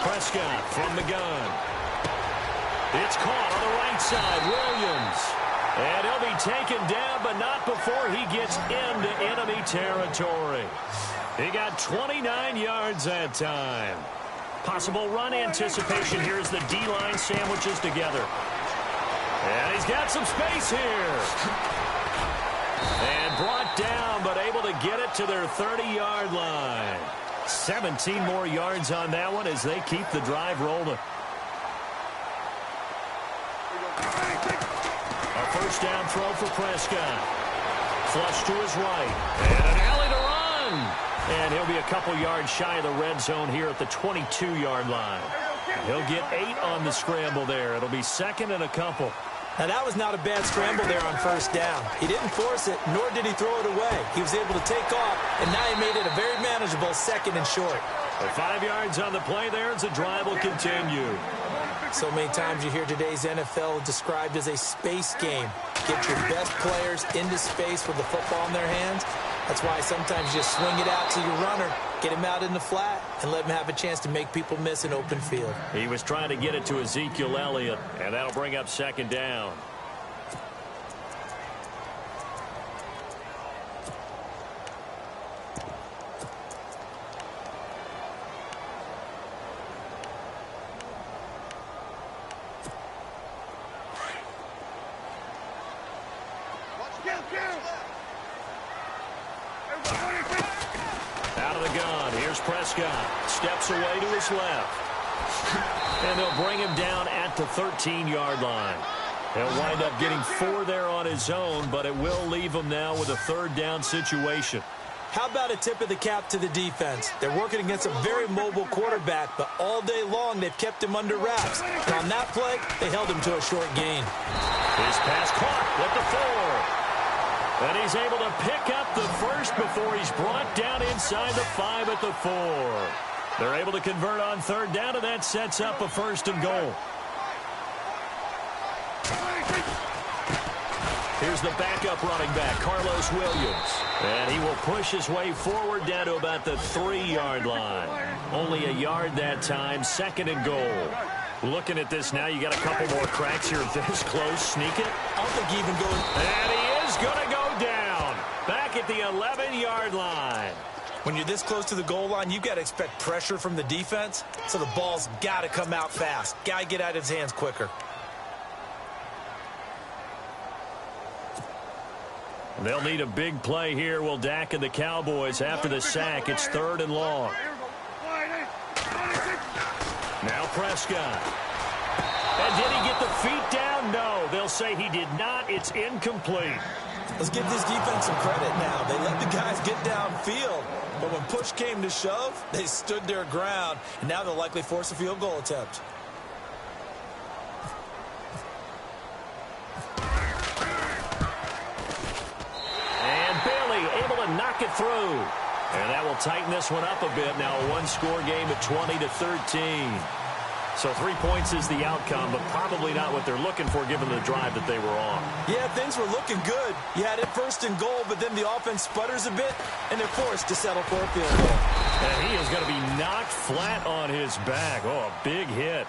B: Prescott from the gun. It's caught on the right side, Williams. And he'll be taken down, but not before he gets into enemy territory. He got 29 yards that time. Possible run anticipation here as the D-line sandwiches together. And he's got some space here. And brought down, but able to get it to their 30-yard line. 17 more yards on that one as they keep the drive rolling. A 1st down throw for Prescott. Flush to his right. And an alley to run. And he'll be a couple yards shy of the red zone here at the 22-yard line. He'll get 8 on the scramble there. It'll be 2nd and a couple.
C: Now, that was not a bad scramble there on 1st down. He didn't force it, nor did he throw it away. He was able to take off, and now he made it a very manageable 2nd and short.
B: 5 yards on the play there as the drive will continue.
C: So many times you hear today's NFL described as a space game. Get your best players into space with the football in their hands. That's why sometimes you swing it out to your runner, get him out in the flat, and let him have a chance to make people miss an open field.
B: He was trying to get it to Ezekiel Elliott, and that'll bring up 2nd down. Out of the gun, here's Prescott. Steps away to his left. And they'll bring him down at the 13-yard line. He'll wind up getting 4 there on his own, but it will leave him now with a 3rd down situation.
C: How about a tip of the cap to the defense? They're working against a very mobile quarterback, but all day long they've kept him under wraps. And on that play, they held him to a short gain.
B: His pass caught with the 4. And he's able to pick up the 1st before he's brought down inside the 5 at the 4. They're able to convert on 3rd down, and that sets up a 1st and goal. Here's the backup running back, Carlos Williams. And he will push his way forward down to about the 3-yard line. Only a yard that time, 2nd and goal. Looking at this now, you got a couple more cracks here this close. Sneak it.
C: I don't think he even goes.
B: And he is going to go down. Back at the 11-yard line.
C: When you're this close to the goal line, you've got to expect pressure from the defense. So the ball's got to come out fast. Got to get out of his hands quicker.
B: They'll need a big play here, will Dak and the Cowboys after the sack. It's 3rd and long. Now Prescott. And did he get the feet down? No. They'll say he did not. It's incomplete.
C: Let's give this defense some credit now. They let the guys get downfield. But when push came to shove, they stood their ground. And now they'll likely force a field goal attempt.
B: And Bailey able to knock it through. And that will tighten this one up a bit. Now a one-score game at 20-13. So 3 points is the outcome, but probably not what they're looking for given the drive that they were on.
C: Yeah, things were looking good. You had it first and goal, but then the offense sputters a bit, and they're forced to settle for a field goal.
B: And he is going to be knocked flat on his back. Oh, a big hit.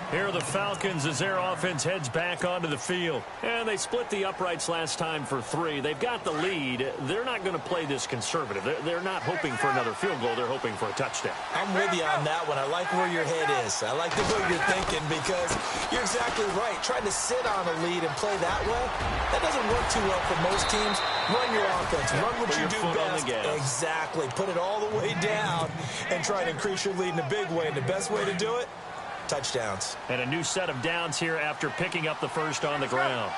B: Here are the Falcons as their offense heads back onto the field. And they split the uprights last time for 3. They've got the lead. They're not going to play this conservative. They're not hoping for another field goal. They're hoping for a touchdown.
C: I'm with you on that one. I like where your head is. I like the way you're thinking because you're exactly right. Trying to sit on a lead and play that way, that doesn't work too well for most teams. Run your offense. Run what you do best. Exactly. Put it all the way down and try to increase your lead in a big way. And the best way to do it, touchdowns.
B: And a new set of downs here after picking up the first on the ground.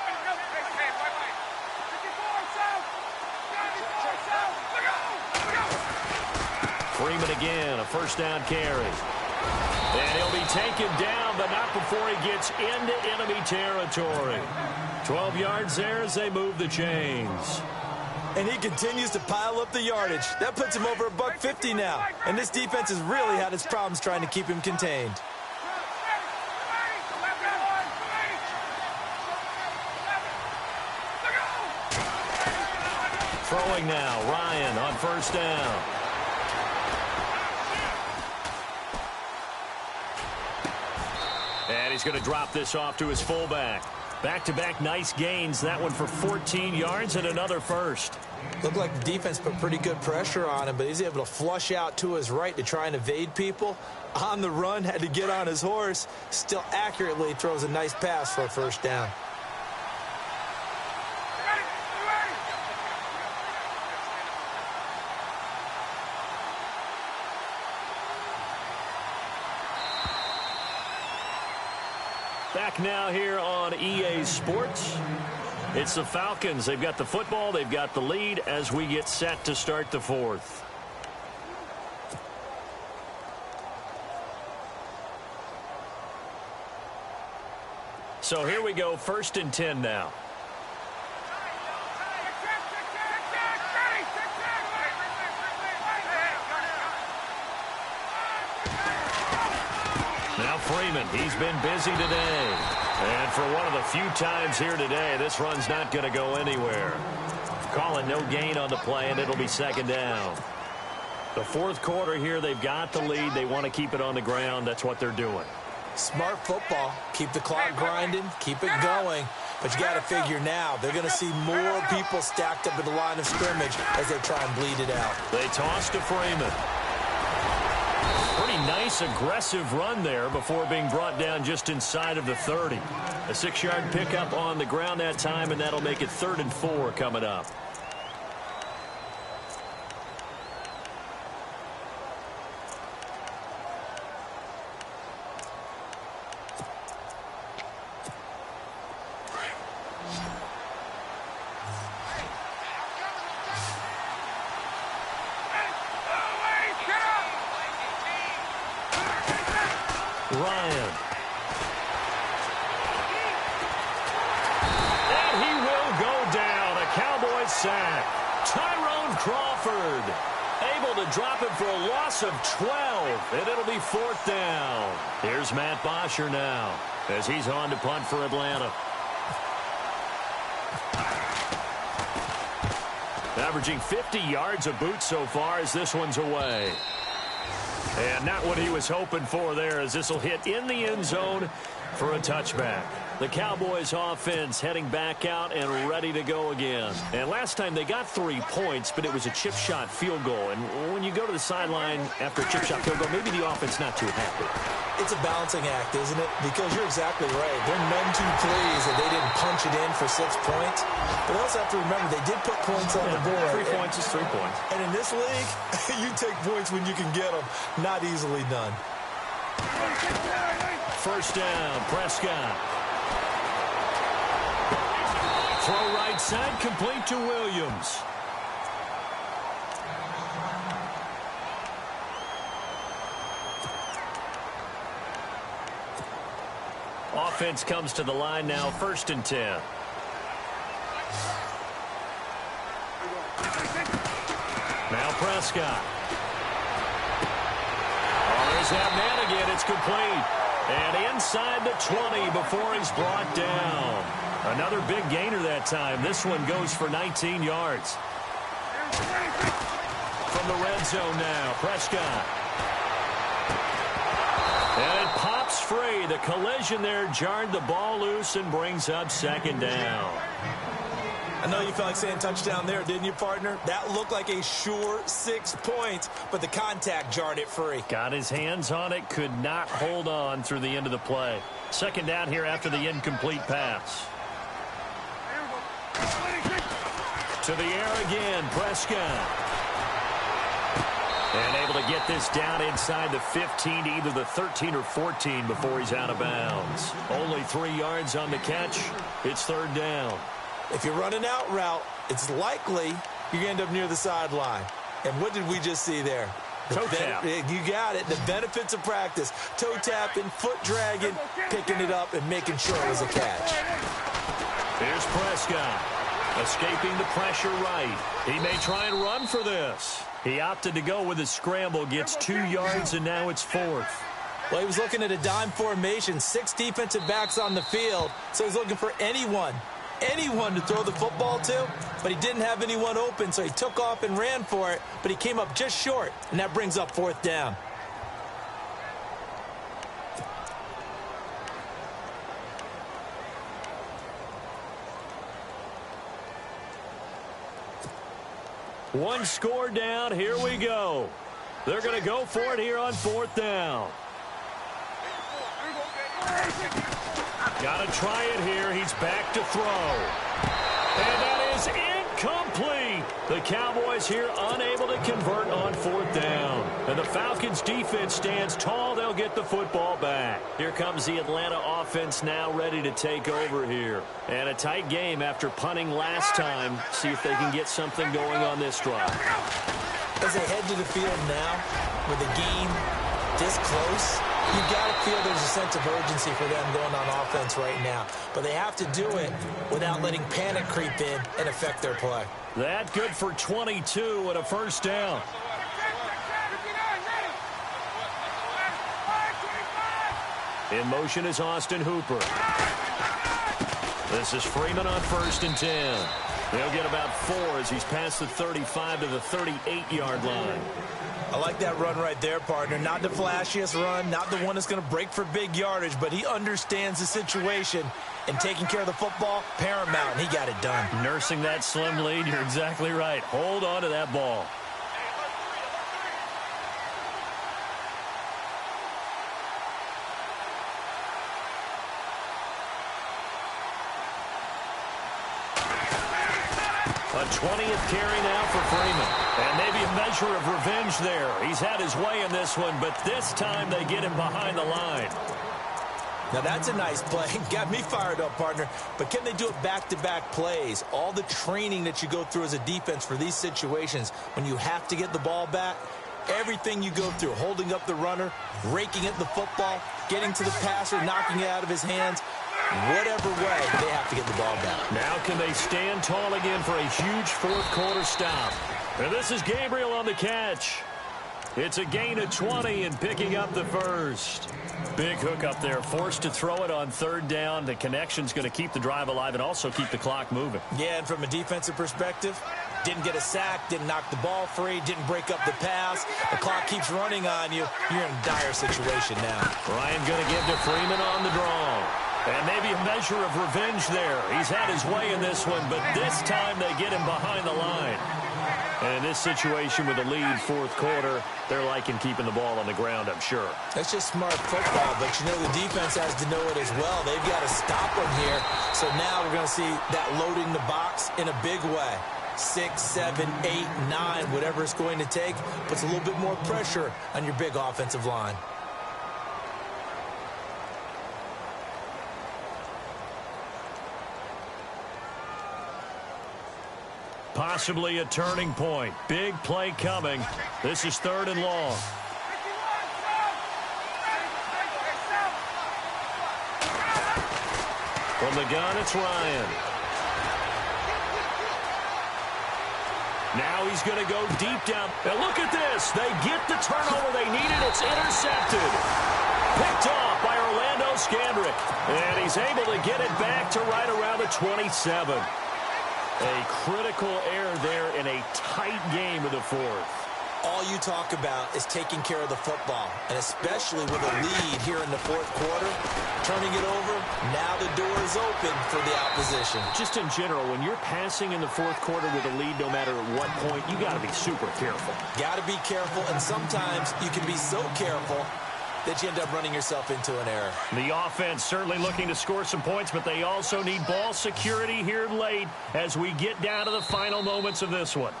B: Freeman again, a first down carry. And he'll be taken down, but not before he gets into enemy territory. 12 yards there as they move the chains.
C: And he continues to pile up the yardage. That puts him over $150 now. And this defense has really had its problems trying to keep him contained.
B: Throwing now, Ryan on first down. And he's going to drop this off to his fullback. Back-to-back nice gains. That one for 14 yards and another first.
C: Looked like the defense put pretty good pressure on him, but he's able to flush out to his right to try and evade people. On the run, had to get on his horse. Still accurately throws a nice pass for a first down.
B: Back now here on EA Sports. It's the Falcons. They've got the football. They've got the lead as we get set to start the fourth. So here we go, 1st and 10 now. Now Freeman, he's been busy today. And for one of the few times here today, this run's not going to go anywhere. Calling no gain on the play, and it'll be 2nd down. The 4th quarter here, they've got the lead. They want to keep it on the ground. That's what they're doing.
C: Smart football. Keep the clock grinding. Keep it going. But you got to figure now, they're going to see more people stacked up at the line of scrimmage as they try and bleed it out.
B: They toss to Freeman. Pretty nice, aggressive run there before being brought down just inside of the 30. A 6-yard pickup on the ground that time, and that'll make it 3rd and 4 coming up. Ryan. And he will go down. A Cowboys sack. Tyrone Crawford able to drop it for a loss of 12. And it'll be 4th down. Here's Matt Bosher now as he's on to punt for Atlanta. Averaging 50 yards a boot so far as this one's away. And not what he was hoping for there as this will hit in the end zone for a touchback. The Cowboys offense heading back out and ready to go again. And last time they got 3 points, but it was a chip shot field goal. And when you go to the sideline after a chip shot field goal, maybe the offense not too happy.
C: It's a balancing act, isn't it? Because you're exactly right. They're none too pleased that they didn't punch it in for 6 points. But also have to remember, they did put points on the board.
B: 3 points is 3 points.
C: And in this league, you take points when you can get them. Not easily done.
B: First down, Prescott. Throw right side, complete to Williams. Offense comes to the line now, 1st and 10. Now Prescott. Oh, there's that man again. It's complete. And inside the 20 before he's brought down. Another big gainer that time. This one goes for 19 yards. From the red zone now, Prescott. And it pops free. The collision there jarred the ball loose and brings up 2nd down.
C: I know you felt like saying touchdown there, didn't you, partner? That looked like a sure 6 points, but the contact jarred it free.
B: Got his hands on it, could not hold on through the end of the play. 2nd down here after the incomplete pass. To the air again, Prescott. And able to get this down inside the 15 to either the 13 or 14 before he's out of bounds. Only 3 yards on the catch. It's 3rd down.
C: If you run an out route, it's likely you're going to end up near the sideline. And what did we just see there?
B: Toe tap.
C: You got it. The benefits of practice. Toe tapping, foot dragging, picking it up, and making sure it was a catch.
B: Here's Prescott. Escaping the pressure right. He may try and run for this. He opted to go with a scramble, gets 2 yards, and now it's 4th.
C: Well, he was looking at a dime formation, 6 defensive backs on the field, so he's looking for anyone to throw the football to, but he didn't have anyone open, so he took off and ran for it, but he came up just short, and that brings up 4th down.
B: One score down. Here we go. They're going to go for it here on 4th down. Got to try it here. He's back to throw. And that is incomplete. The Cowboys here unable to convert on 4th down. And the Falcons defense stands tall. They'll get the football back. Here comes the Atlanta offense now ready to take over here. And a tight game after punting last time. See if they can get something going on this drive.
C: As they head to the field now, with the game this close, you got to feel there's a sense of urgency for them going on offense right now. But they have to do it without letting panic creep in and affect their play.
B: That good for 22 and a 1st down. In motion is Austin Hooper. This is Freeman on 1st and 10. They'll get about 4 as he's past the 35 to the 38-yard line.
C: I like that run right there, partner. Not the flashiest run, not the one that's going to break for big yardage, but he understands the situation, and taking care of the football, paramount, and he got it done.
B: Nursing that slim lead, you're exactly right. Hold on to that ball. A 20th carry now for Freeman. And maybe a measure of revenge there. He's had his way in this one, but this time they get him behind the line.
C: Now that's a nice play. Got me fired up, partner. But can they do it back-to-back plays? All the training that you go through as a defense for these situations, when you have to get the ball back, everything you go through, holding up the runner, raking at the football, getting to the passer, knocking it out of his hands, whatever way, they have to get the ball back.
B: Now can they stand tall again for a huge 4th quarter stop? And this is Gabriel on the catch. It's a gain of 20 and picking up the 1st. Big hook up there, forced to throw it on 3rd down. The connection's going to keep the drive alive and also keep the clock moving.
C: Yeah, and from a defensive perspective, didn't get a sack, didn't knock the ball free, didn't break up the pass. The clock keeps running on you. You're in a dire situation now.
B: Ryan going to give to Freeman on the draw. And maybe a measure of revenge there. He's had his way in this one, but this time they get him behind the line. And in this situation with the lead 4th quarter, they're liking keeping the ball on the ground, I'm sure.
C: That's just smart football, but you know the defense has to know it as well. They've got to stop them here. So now we're going to see that loading the box in a big way. 6, 7, 8, 9, whatever it's going to take, puts a little bit more pressure on your big offensive line.
B: Possibly a turning point. Big play coming. This is 3rd and long. From the gun, it's Ryan. Now he's going to go deep down. And look at this. They get the turnover they needed. It's intercepted. Picked off by Orlando Scandrick. And he's able to get it back to right around the 27. A critical error there in a tight game of the 4th.
C: All you talk about is taking care of the football, and especially with a lead here in the 4th quarter, turning it over, now the door is open for the opposition.
B: Just in general, when you're passing in the 4th quarter with a lead, no matter at what point, you got to be super careful.
C: Got to be careful, and sometimes you can be so careful that you end up running yourself into an error.
B: The offense certainly looking to score some points, but they also need ball security here late as we get down to the final moments of this one.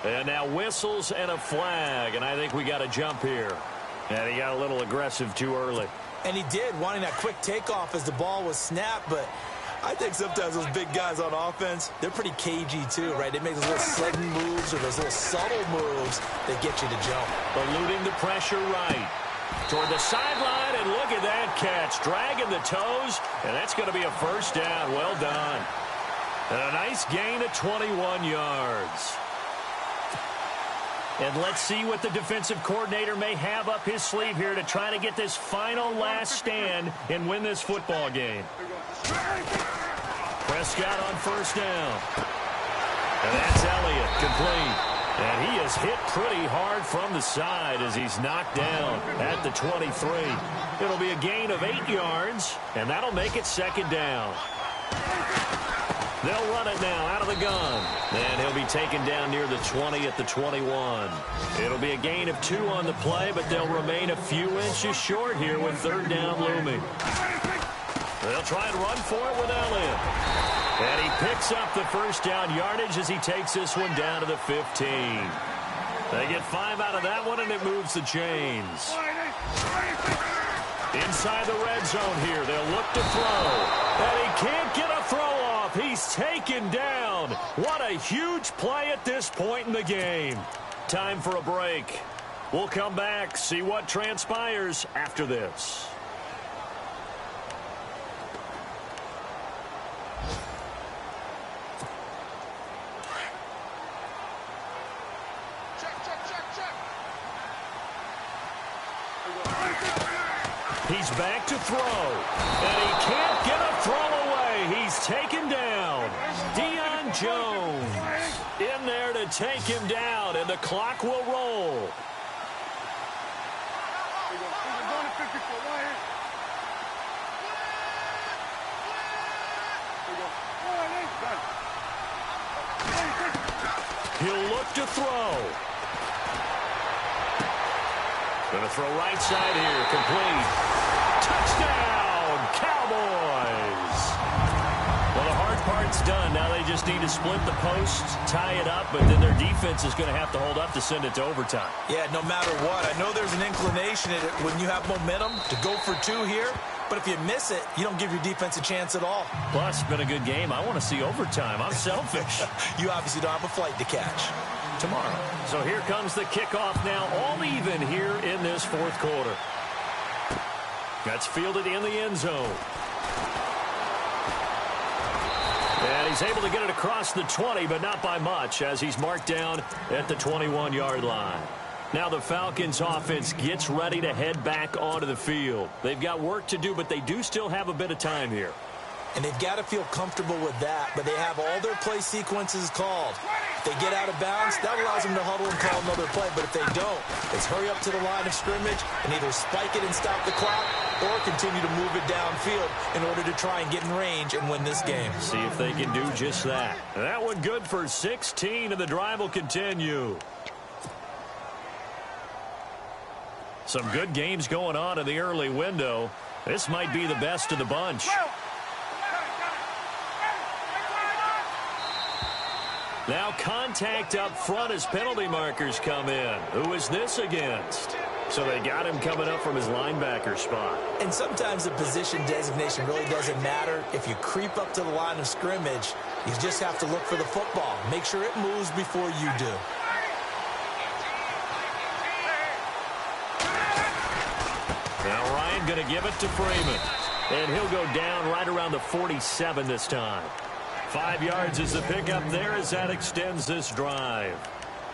B: And now whistles and a flag, and I think we got to jump here. And he got a little aggressive too early.
C: And he did, wanting that quick takeoff as the ball was snapped, but I think sometimes those big guys on offense, they're pretty cagey too, right? They make those little sudden moves or those little subtle moves that get you to jump.
B: Eluding the pressure right. Toward the sideline, and look at that catch. Dragging the toes, and that's going to be a first down. Well done. And a nice gain of 21 yards. And let's see what the defensive coordinator may have up his sleeve here to try to get this final last stand and win this football game. Prescott on first down. And that's Elliott, complete. And he is hit pretty hard from the side as he's knocked down at the 23. It'll be a gain of 8 yards, and that'll make it 2nd down. They'll run it now out of the gun. And he'll be taken down near the 20 at the 21. It'll be a gain of 2 on the play, but they'll remain a few inches short here with 3rd down looming. They'll try and run for it with Elliott. And he picks up the first down yardage as he takes this one down to the 15. They get 5 out of that one, and it moves the chains. Inside the red zone here, they'll look to throw. And he can't get a throw off. He's taken down. What a huge play at this point in the game. Time for a break. We'll come back, see what transpires after this. He's back to throw, and he can't get a throw away. He's taken down. Deion Jones in there to take him down, and the clock will roll. He'll look to throw. Going to throw right side here, complete. Touchdown, Cowboys! Well, the hard part's done. Now they just need to split the posts, tie it up, but then their defense is going to have to hold up to send it to overtime.
C: Yeah, no matter what. I know there's an inclination in it when you have momentum to go for 2 here, but if you miss it, you don't give your defense a chance at all.
B: Plus, it's been a good game. I want to see overtime. I'm selfish.
C: You obviously don't have a flight to catch.
B: Tomorrow. So here comes the kickoff now, all even here in this 4th quarter. That's fielded in the end zone. And he's able to get it across the 20, but not by much, as he's marked down at the 21-yard line. Now the Falcons offense gets ready to head back onto the field. They've got work to do, but they do still have a bit of time here.
C: And they've got to feel comfortable with that, but they have all their play sequences called. If they get out of bounds, that allows them to huddle and call another play. But if they don't, it's hurry up to the line of scrimmage and either spike it and stop the clock or continue to move it downfield in order to try and get in range and win this game.
B: See if they can do just that. That one good for 16, and the drive will continue. Some good games going on in the early window. This might be the best of the bunch. Now contact up front as penalty markers come in. Who is this against? So they got him coming up from his linebacker spot.
C: And sometimes the position designation really doesn't matter. If you creep up to the line of scrimmage, you just have to look for the football. Make sure it moves before you do.
B: Now Ryan going to give it to Freeman. And he'll go down right around the 47 this time. 5 yards is the pickup there as that extends this drive.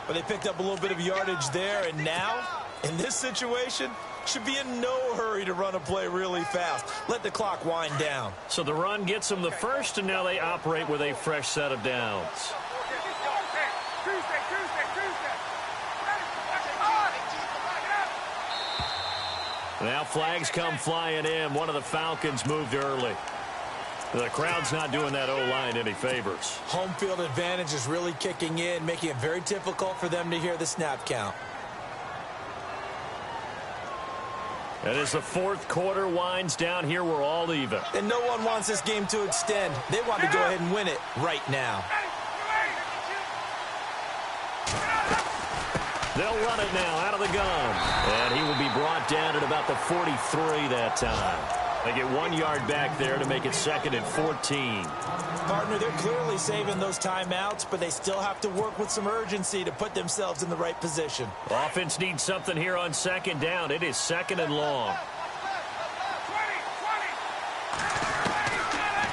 C: But they picked up a little bit of yardage there, and now, in this situation, should be in no hurry to run a play really fast. Let the clock wind down.
B: So the run gets them the first, and now they operate with a fresh set of downs. Now flags come flying in. One of the Falcons moved early. The crowd's not doing that O-line any favors.
C: Home field advantage is really kicking in, making it very difficult for them to hear the snap count.
B: And as the fourth quarter winds down here, we're all even.
C: And no one wants this game to extend. They want to go ahead and win it right now.
B: They'll run it now out of the gun. And he will be brought down at about the 43 that time. They get 1 yard back there to make it 2nd and 14.
C: Partner, they're clearly saving those timeouts, but they still have to work with some urgency to put themselves in the right position.
B: Offense needs something here on 2nd down. It is 2nd and long.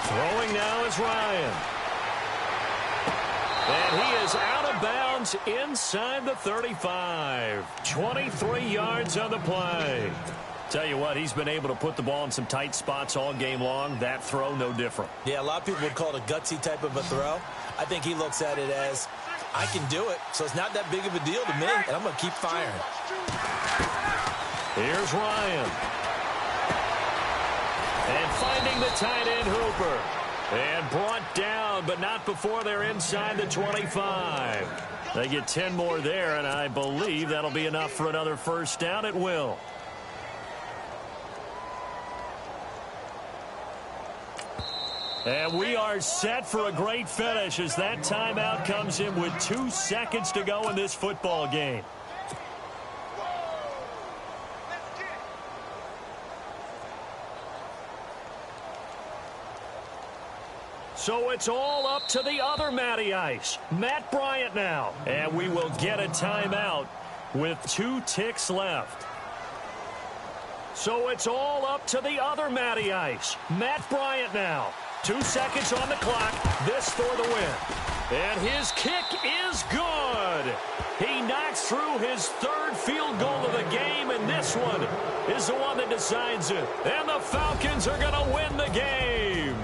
B: Throwing now is Ryan. And he is out of bounds inside the 35. 23 yards on the play. Tell you what, he's been able to put the ball in some tight spots all game long. That throw, no different.
C: Yeah, a lot of people would call it a gutsy type of a throw. I think he looks at it as, I can do it, so it's not that big of a deal to me, and I'm going to keep firing.
B: Here's Ryan. And finding the tight end Hooper. And brought down, but not before they're inside the 25. They get 10 more there, and I believe that'll be enough for another first down. It will. And we are set for a great finish as that timeout comes in with 2 seconds to go in this football game. So it's all up to the other Matty Ice, Matt Bryant now. And we will get a timeout with 2 ticks left. So it's all up to the other Matty Ice, Matt Bryant now. 2 seconds on the clock. This for the win. And his kick is good. He knocks through his 3rd field goal of the game, and this one is the one that decides it. And the Falcons are going to win the game.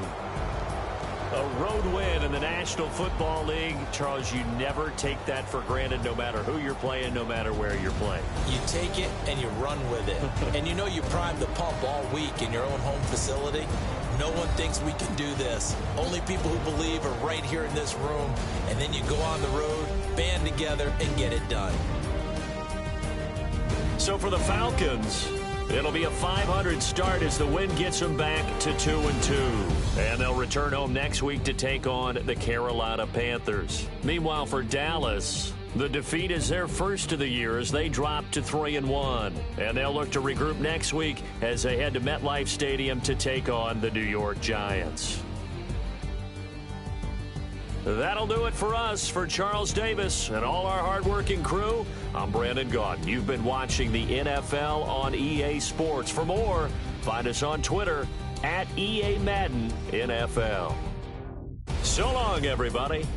B: A road win in the National Football League. Charles, you never take that for granted, no matter who you're playing, no matter where you're playing.
C: You take it and you run with it. And you know you prime the pump all week in your own home facility. No one thinks we can do this. Only people who believe are right here in this room. And then you go on the road, band together, and get it done.
B: So for the Falcons, it'll be a 500 start as the win gets them back to 2-2. And they'll return home next week to take on the Carolina Panthers. Meanwhile, for Dallas, the defeat is their first of the year as they drop to 3-1. And they'll look to regroup next week as they head to MetLife Stadium to take on the New York Giants. That'll do it for us. For Charles Davis and all our hardworking crew, I'm Brandon Gaudin. You've been watching the NFL on EA Sports. For more, find us on Twitter @EA Madden NFL. So long, everybody.